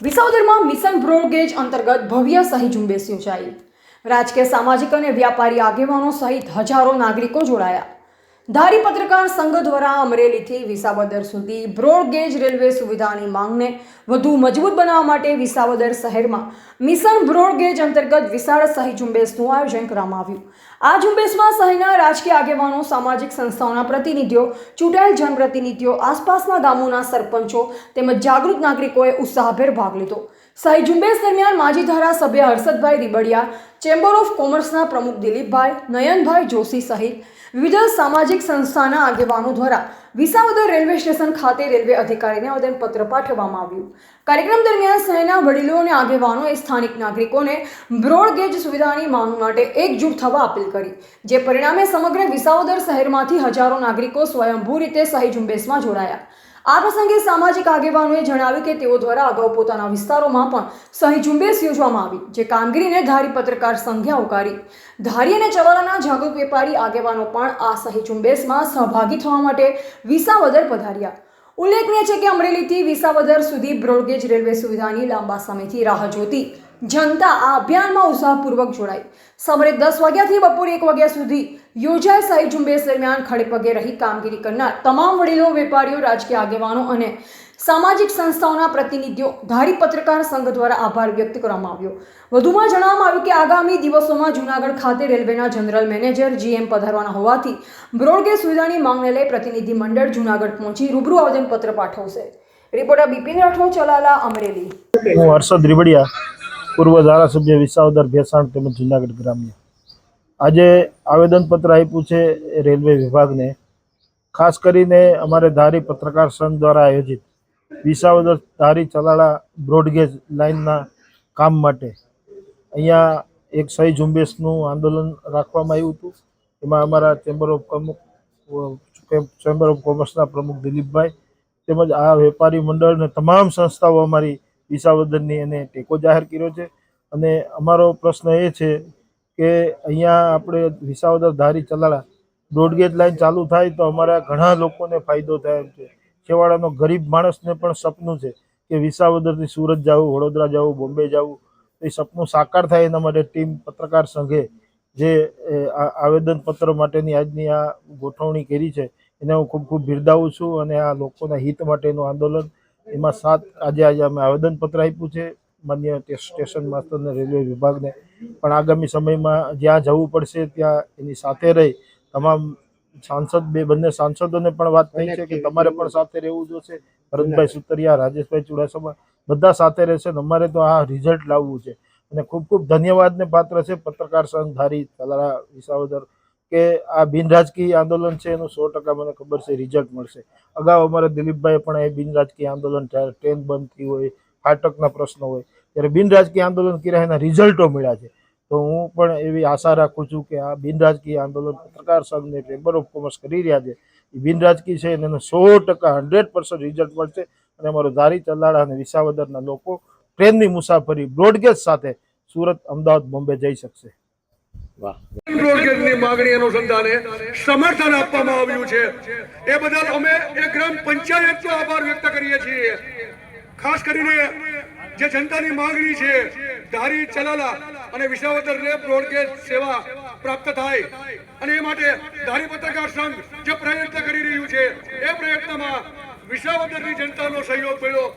વિસાવદરમાં mission broad gauge અંતર્ગત ભવ્ય સહી ઝુંબેશ યોજાઈ। રાજકીય સામાજિક અને વ્યાપારી આગેવાનો સહિત હજારો નાગરિકો જોડાયા। ધારી પત્રકાર સંઘ દ્વારા અમરેલીથી વિસાવદર સુધી બ્રોડગેજ રેલવે સુવિધાની માંગને વધુ મજબૂત બનાવવા માટે વિસાવદર શહેરમાં મિશન બ્રોડગેજ અંતર્ગત વિશાળ સહી ઝુંબેશનું આયોજન કરવામાં આવ્યું। આ ઝુંબેશમાં શહેરના રાજકીય આગેવાનો, સામાજિક સંસ્થાઓના પ્રતિનિધિઓ, ચૂંટાયેલ જનપ્રતિનિધિઓ, આસપાસના ગામોના સરપંચો તેમજ જાગૃત નાગરિકોએ ઉત્સાહભેર ભાગ લીધો। સહી ઝુંબેશ દરમિયાન માજી ધારાસભ્ય હર્ષદભાઈ રીબડિયા, ચેમ્બર ઓફ કોમર્સના પ્રમુખ દિલીપભાઈ, નયનભાઈ જોશી સહિત વિવિધ સામાજિક સંસ્થાના આગેવાનો દ્વારા વિસાવદર રેલવે સ્ટેશન ખાતે રેલવે અધિકારીને આવેદનપત્ર પાઠવવામાં આવ્યું। કાર્યક્રમ દરમિયાન શહેરના વડીલો અને આગેવાનોએ સ્થાનિક નાગરિકોને બ્રોડગેજ સુવિધાની માંગ માટે એકજૂટ થવા અપીલ કરી, જે પરિણામે સમગ્ર વિસાવદર શહેરમાંથી હજારો નાગરિકો સ્વયંભૂ રીતે સહી ઝુંબેશમાં જોડાયા। આ પ્રસંગે સામાજિક આગેવાનોએ જણાવ્યું કે તેઓ દ્વારા અગાઉ પોતાના વિસ્તારોમાં પણ સહી ઝુંબેશ યોજવામાં આવી, જે કામગીરીને ધારી પત્રકાર સંઘે આવકારી। ધારી અને ચવાલાના જાગૃત વેપારી આગેવાનો પણ આ સહી ઝુંબેશમાં સહભાગી થવા માટે વિસાવદર પધાર્યા। ઉલ્લેખનીય છે કે અમરેલીથી વિસાવદર સુધી બ્રોડગેજ રેલવે સુવિધાની લાંબા સમયથી રાહ જોતી જનતા આ અભિયાનમાં ઉત્સાહપૂર્વક જોડાઈ। સવારે 10 વાગ્યાથી બપોરે 1 વાગ્યા સુધી યોજાયેલ સહી ઝુંબેશ દરમિયાન ખડેપગે રહી કામગીરી કરનાર તમામ વડીલો, વેપારીઓ, રાજકીય આગેવાનો અને સામાજિક સંસ્થાઓના પ્રતિનિધિઓ ધારી પત્રકાર સંઘ દ્વારા આભાર વ્યક્ત કરવામાં આવ્યો। વધુમાં જણાવવામાં આવ્યું કે આગામી દિવસોમાં જૂનાગઢ ખાતે રેલવેના જનરલ મેનેજર GM પધારવાના હોવાથી બ્રોડગેજ સુવિધાની માંગને લઈ પ્રતિનિધિ મંડળ જૂનાગઢ પહોંચી રૂબરૂ આવેદનપત્ર પાઠવશે। રિપોર્ટર બિપિન રાઠોડ, ચલાલા, અમરેલી। હું હર્ષદ રીબડિયા, પૂર્વ ધારાસભ્ય વિસાવદર, ભેસાણ તેમજ જૂનાગઢ ગ્રામ્ય। આજે આવેદનપત્ર આપ્યું છે રેલવે વિભાગને, ખાસ કરીને અમારે ધારી પત્રકાર સંઘ દ્વારા આયોજિત વિસાવદર ધારી ચલાળા બ્રોડગેજ લાઇનના કામ માટે અહીંયા એક સહી ઝુંબેશનું આંદોલન રાખવામાં આવ્યું હતું। એમાં અમારા ચેમ્બર ઓફ કોમર્સના પ્રમુખ દિલીપભાઈ તેમજ આ વેપારી મંડળ અને તમામ સંસ્થાઓ અમારી વિસાવદરની એને ટેકો જાહેર કર્યો છે। અને અમારો પ્રશ્ન એ છે કે અહીંયા આપણે વિસાવદર ધારી ચલાળા બ્રોડગેજ લાઇન ચાલુ થાય તો અમારા ઘણા લોકોને ફાયદો થાય એમ છે। છેવાડાનો ગરીબ માણસને પણ સપનું છે કે વિસાવદરથી સુરત જવું, વડોદરા જવું, બોમ્બે જવું, એ સપનું સાકાર થાય એના માટે ટીમ પત્રકાર સંઘે જે આવેદનપત્ર માટેની આજની આ ગોઠવણી કરી છે એને હું ખૂબ ખૂબ બિરદાવું છું। અને આ લોકોના હિત માટેનું આંદોલન એમાં આજે અમે આવેદનપત્ર આપ્યું છે માન્ય સ્ટેશન માસ્તરને, રેલવે વિભાગને, પણ આગામી સમયમાં જ્યાં જવું પડશે ત્યાં એની સાથે રહી તમામ બંને સાંસદોને પણ વાત થઈ છે કે તમારે પણ સાથે રહેવું જોશે। ભરતભાઈ સુતરિયા, રાજેશભાઈ ચુડાસમા બધા સાથે રહેશે ને અમારે તો આ રિઝલ્ટ લાવવું છે। અને ખૂબ ખૂબ ધન્યવાદને પાત્ર છે પત્રકાર સંઘ ધારી ચલાળા વિસાવદર કે આ બિનરાજકીય આંદોલન છે એનું 100% મને ખબર છે રિઝલ્ટ મળશે। અગાઉ અમારે દિલીપભાઈ પણ એ બિનરાજકીય આંદોલન, ટ્રેન બંધ થઈ હોય, ફાટકના પ્રશ્નો હોય ત્યારે બિનરાજકીય આંદોલન કર્યા એના રિઝલ્ટો મળ્યા છે। તો હું પણ એવી આશા રાખું છું કે આ બિનરાજકીય આંદોલન પત્રકાર સંઘને ચેમ્બર ઓફ કોમર્સ કરી રહ્યા છે એ બિનરાજકીય છે અને એનો 100% 100% રિઝલ્ટ મળશે। અને અમારો ધારી ચલાળા અને વિસાવદરના લોકો ટ્રેનની મુસાફરી બ્રોડગેજ સાથે સુરત, અમદાવાદ, બોમ્બે જઈ શકશે। બ્રોડગેજની માંગણી અનુસંધાને સમર્થન આપવામાં આવ્યું છે એ બદલ અમે એક ગ્રામ પંચાયતનો આભાર વ્યક્ત કરીએ છીએ। ખાસ કરીને જે જનતાની માંગણી છે ધારી, ચલાલા અને વિસાવદરને બ્રોડગેજ સેવા પ્રાપ્ત થાય અને એ માટે ધારી પત્રકાર સંઘ જે પ્રયત્ન કરી રહ્યું છે એ પ્રયત્નમાં વિસાવદરની જનતાનો સહયોગ મળ્યો।